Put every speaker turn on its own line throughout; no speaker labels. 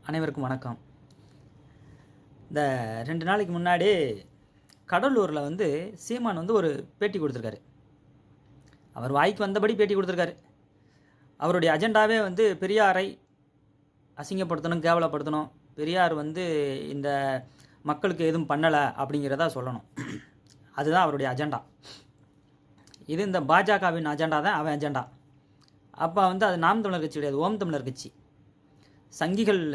அனைவருக்கும் வணக்கம். இந்த 2 நாளைக்கு முன்னாடி கடலூரில் சீமான் ஒரு பேட்டி கொடுத்துருக்காரு. அவர் வாய்க்கு வந்தபடி பேட்டி கொடுத்துருக்காரு. அவருடைய அஜெண்டாவே பெரியாரை அசிங்கப்படுத்தணும், கேவலப்படுத்தணும். பெரியார் இந்த மக்களுக்கு எதுவும் பண்ணலை அப்படிங்கிறதா சொல்லணும். அதுதான் அவருடைய அஜெண்டா. இது இந்த பாஜகவின் அஜெண்டா தான் அவன் அஜெண்டா. அப்போ அது நாம் தமிழர் கட்சி கிடையாது, ஓம் தமிழர் கட்சி.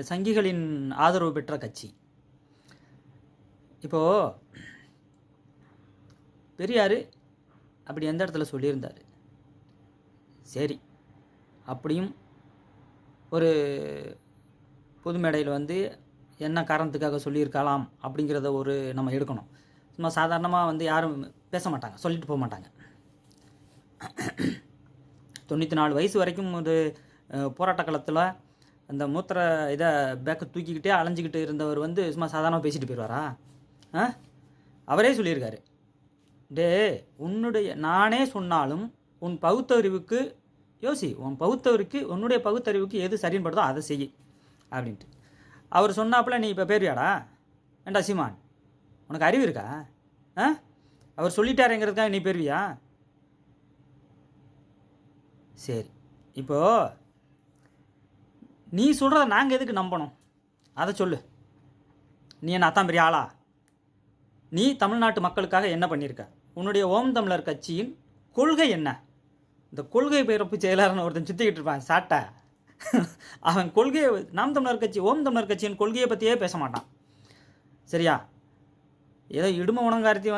சங்கிகளின் ஆதரவு பெற்ற கட்சி. இப்போது பெரியார் அப்படி எந்த இடத்துல சொல்லியிருந்தார், சரி அப்படியும் ஒரு பொது மேடையில் என்ன காரணத்துக்காக சொல்லியிருக்கலாம் அப்படிங்கிறத நம்ம எடுக்கணும். சும்மா சாதாரணமாக யாரும் பேச மாட்டாங்க, சொல்லிட்டு போக மாட்டாங்க. 94 வயசு வரைக்கும் ஒரு போராட்ட காலத்தில் அந்த மூத்திர இதை பேக்கை தூக்கிக்கிட்டே அலைஞ்சிக்கிட்டு இருந்தவர் சும்மா சாதாரணமாக பேசிட்டு போயிடுவாரா? அவரே சொல்லியிருக்காரு, நானே சொன்னாலும் உன் பகுத்தறிவுக்கு யோசி, உன்னுடைய பகுத்தறிவுக்கு எது சரின்னு படுதோ அதை செய் அப்படின்ட்டு அவர் சொன்னாப்புல நீ இப்போ பேருவியாடா? ஏண்டா சீமான், உனக்கு அறிவு இருக்கா? அவர் சொல்லிட்டாருங்கிறதுக்காக நீ பேருவியா? சரி, இப்போது நீ சொல்கிறத நாங்கள் எதுக்கு நம்பணும்? அதை சொல்லு. நீ என்ன அத்தான் பெரிய ஆளா? நீ தமிழ்நாட்டு மக்களுக்காக என்ன பண்ணியிருக்க? உன்னுடைய ஓம் தமிழர் கட்சியின் கொள்கை என்ன? இந்த கொள்கை பிறப்பு செயலாளர்னு ஒருத்தன் சுற்றிக்கிட்டு இருப்பான் சாட்டை. அவன் கொள்கையை, நாம் தமிழர் கட்சி, ஓம் தமிழர் கட்சியின் கொள்கையை பற்றியே பேச மாட்டான். சரியா? ஏதோ இடும உணங்காரத்தி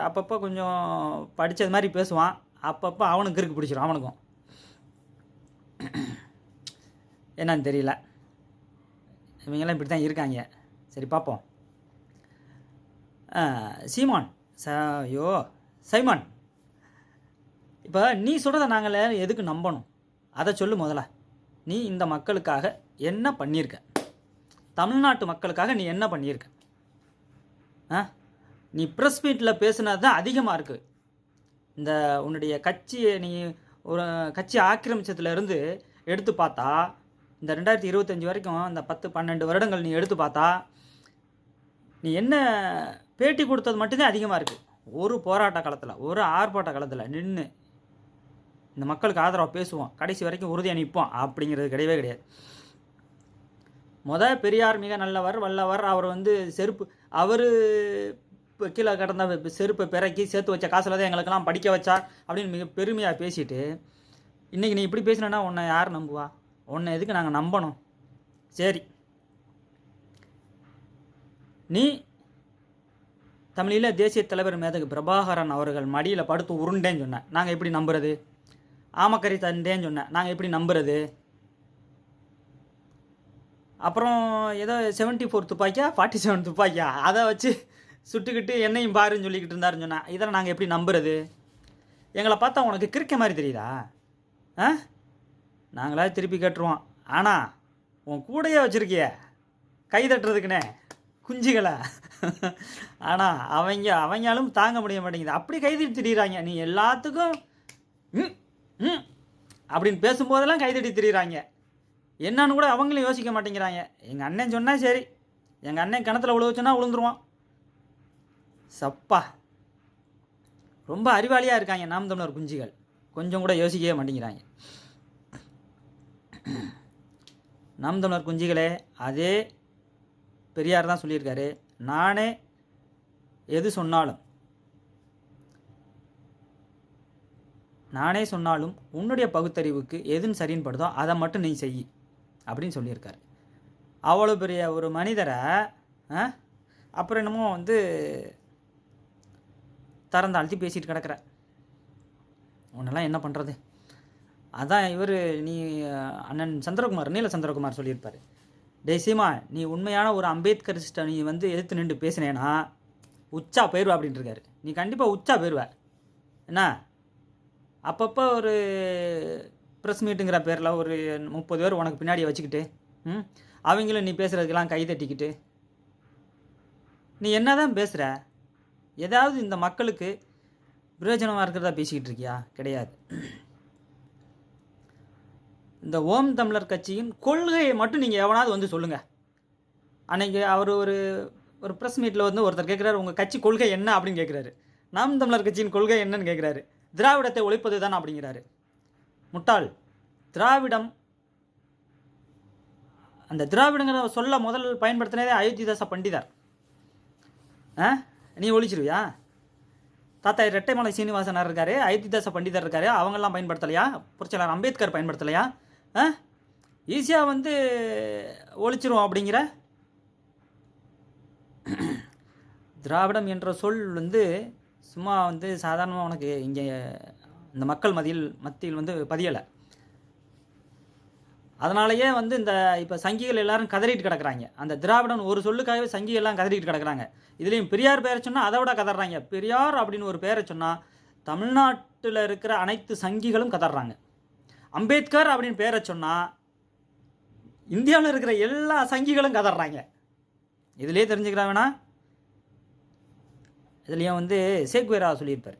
அப்பப்போ கொஞ்சம் படித்தது மாதிரி பேசுவான். அப்பப்போ அவனுக்கு இருக்கு பிடிச்சிடும். அவனுக்கும் என்னன்னு தெரியல, இவங்கெல்லாம் இப்படி தான் இருக்காங்க. சரி பார்ப்போம். சீமான் சைமான், இப்போ நீ சொல்கிறத நாங்கள் எதுக்கு நம்பணும்? அதை சொல்லு முதல்ல. நீ இந்த மக்களுக்காக என்ன பண்ணியிருக்க? தமிழ்நாட்டு மக்களுக்காக நீ என்ன பண்ணியிருக்க? நீ ப்ரெஸ் மீட்டில் பேசுனது தான் அதிகமாக இருக்குது. இந்த உன்னுடைய கட்சியை நீ ஒரு கட்சி ஆக்கிரமிச்சதுலேருந்து எடுத்து பார்த்தா, இந்த 2025 வரைக்கும் இந்த 10-12 வருடங்கள் நீ எடுத்து பார்த்தா, நீ என்ன பேட்டி கொடுத்தது மட்டும்தான் அதிகமாக இருக்குது. ஒரு போராட்ட காலத்தில், ஒரு ஆர்ப்பாட்ட காலத்தில் நின்று இந்த மக்களுக்கு ஆதரவாக பேசுவோம், கடைசி வரைக்கும் உறுதியாக நிற்போம் அப்படிங்கிறது கிடையவே கிடையாது. பெரியார் மிக நல்லவர், வல்லவர். அவர் செருப்பு, அவர் கீழே கடந்த செருப்பை பிறக்கி சேர்த்து வச்ச காசில் தான் எங்களுக்கெல்லாம் படிக்க வச்சார் அப்படின்னு மிக பெருமையாக பேசிட்டு, இன்றைக்கி நீ இப்படி பேசினா உன்னை யார் நம்புவா? உன்னை எதுக்கு நாங்கள் நம்பணும்? சரி, நீ தமிழீழ தேசிய தலைவர் மேதகு பிரபாகரன் அவர்கள் மடியில் படுத்து உருண்டேன்னு சொன்னேன், நாங்கள் எப்படி நம்புறது? ஆமக்கறி தந்தேன்னு சொன்னேன், நாங்கள் எப்படி நம்புறது? அப்புறம் ஏதோ 74 துப்பாக்கியா 47 துப்பாக்கியா அதை வச்சு சுட்டுக்கிட்டு என்னையும் பாருன்னு சொல்லிக்கிட்டு இருந்தாருன்னு சொன்னேன், இதெல்லாம் நாங்கள் எப்படி நம்புறது? எங்களை பார்த்தா உனக்கு கிறுக்க மாதிரி தெரியுதா? நாங்களா திருப்பி கேட்டுருவோம். ஆனால் உன் கூடையே வச்சுருக்கிய கை தட்டுறதுக்குன்னே குஞ்சுகளை. ஆனால் அவங்களும் தாங்க முடிய மாட்டேங்குது, அப்படி கைதட்டி திரியிறாங்க. நீ எல்லாத்துக்கும் அப்படின்னு பேசும்போதெல்லாம் கைதட்டி திரியிறாங்க. என்னன்னு கூட அவங்களும் யோசிக்க மாட்டேங்கிறாங்க. எங்கள் அண்ணன் சொன்னால் சரி, எங்கள் அண்ணன் கிணத்துல விழுவச்சுன்னா விழுந்துருவான். சப்பா, ரொம்ப அறிவாளியாக இருக்காங்க நாம் தமிழர் குஞ்சுகள். கொஞ்சம் கூட யோசிக்கவே மாட்டேங்கிறாங்க. நாம் தமிழர் குஞ்சுகளே, அதே பெரியார் தான் சொல்லியிருக்காரு, நானே எது சொன்னாலும் உன்னுடைய பகுத்தறிவுக்கு எதுன்னு சரின்னு படுதோ அதை மட்டும் நீ செய் அப்படின்னு சொல்லியிருக்காரு. அவ்வளோ பெரிய ஒரு மனிதரை அப்புறம் என்னமோ தரந்தாழ்த்தி பேசிட்டு கிடக்கிற. உன்னெல்லாம் என்ன பண்ணுறது? அதான் நீ அண்ணன் நீல சந்திரகுமார் சொல்லியிருப்பார், சீமா நீ உண்மையான ஒரு அம்பேத்கரிஸ்ட்டை நீ எதிர்த்து நின்று பேசினேன்னா உச்சா போயிடுவா அப்படின்ட்டு இருக்காரு. நீ கண்டிப்பாக உச்சா போயிடுவ. என்ன அப்பப்போ ஒரு ப்ரெஸ் மீட்டுங்கிற பேரில் ஒரு 30 பேர் உனக்கு பின்னாடியை வச்சுக்கிட்டு அவங்களும் நீ பேசுகிறதுக்கெல்லாம் கை தட்டிக்கிட்டு நீ என்ன தான் பேசுகிற? ஏதாவது இந்த மக்களுக்கு பிரயோஜனமாக இருக்கிறதா பேசிக்கிட்டு இருக்கியா? கிடையாது. இந்த ஓம் தமிழர் கட்சியின் கொள்கையை மட்டும் நீங்கள் எவனாவது வந்து சொல்லுங்கள். அன்னைக்கு அவர் ஒரு ஒரு ப்ரெஸ் மீட்டில் வந்து ஒருத்தர் கேட்குறாரு, உங்கள் கட்சி கொள்கை என்ன அப்படின்னு கேட்குறாரு. நாம் தமிழர் கட்சியின் கொள்கை என்னன்னு கேட்குறாரு. திராவிடத்தை ஒழிப்பது தான் அப்படிங்கிறாரு. முட்டாள். திராவிடம், அந்த திராவிடங்கிற சொல்ல முதல் பயன்படுத்தினதே அயோத்திதாச பண்டிதர். நீ ஒழிச்சிருவியா? தாத்தா ரெட்டைமலை சீனிவாசனார் இருக்காரு, அயோத்திதாச பண்டிதர் இருக்காரு, அவங்கெல்லாம் பயன்படுத்தலையா? புரட்சியாளர் அம்பேத்கர் பயன்படுத்தலையா? ஈஸியாக வந்து ஒழிச்சிரும் அப்படிங்கிற. திராவிடம் என்ற சொல் வந்து சும்மா வந்து சாதாரணமாக உனக்கு இங்கே இந்த மக்கள் மத்தியில் வந்து பதியலை. அதனாலேயே வந்து இந்த இப்போ சங்கிகள் எல்லாரும் கதறிட்டு கிடக்குறாங்க. அந்த திராவிடம் ஒரு சொல்லுக்காகவே சங்கிகள் எல்லாம் கதறிட்டு கிடக்குறாங்க. இதுலேயும் பெரியார் பேரை சொன்னால் அதை விட கதறாங்க. பெரியார் அப்படின்னு ஒரு பேரை சொன்னால் தமிழ்நாட்டில் இருக்கிற அனைத்து சங்கிகளும் கதறாங்க. அம்பேத்கர் அப்படின்னு பேரை சொன்னால் இந்தியாவில் இருக்கிற எல்லா சங்கிகளும் கதறாங்க. இதுலேயே தெரிஞ்சுக்கிறா வேணா. இதுலேயும் வந்து சேக்வேரா சொல்லியிருப்பார்,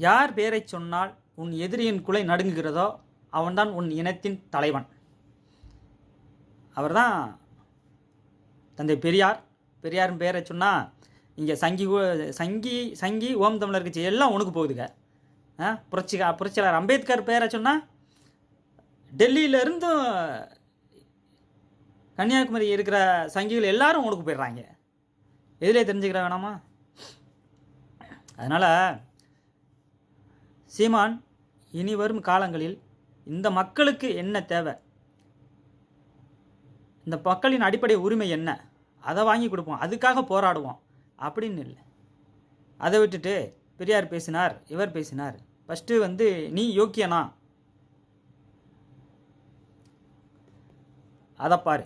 யார் பேரை சொன்னால் உன் எதிரியின் குலை நடுங்குகிறதோ அவன்தான் உன் இனத்தின் தலைவன். அவர் தான் தந்தை பெரியார். பெரியாரின் பேரை சொன்னால் இங்கே சங்கி ஓம் தமிழர் கட்சி எல்லாம் உனக்கு போகுதுங்க. புரட்சியாளர் அம்பேத்கர் பேரை சொன்னால் டெல்லியிலேருந்தும் கன்னியாகுமரி இருக்கிற சங்கிகள் எல்லாரும் உனக்கு போயிடுறாங்க. எதிலே தெரிஞ்சுக்கிற வேணாமா? அதனால் சீமான், இனி வரும் காலங்களில் இந்த மக்களுக்கு என்ன தேவை, இந்த மக்களின் அடிப்படை உரிமை என்ன, அதை வாங்கி கொடுப்போம், அதுக்காக போராடுவோம் அப்படின்னு இல்லை. அதை விட்டுட்டு பெரியார் பேசினார், இவர் பேசினார். ஃபஸ்ட்டு வந்து நீ யோக்கியனா அதை பாரு.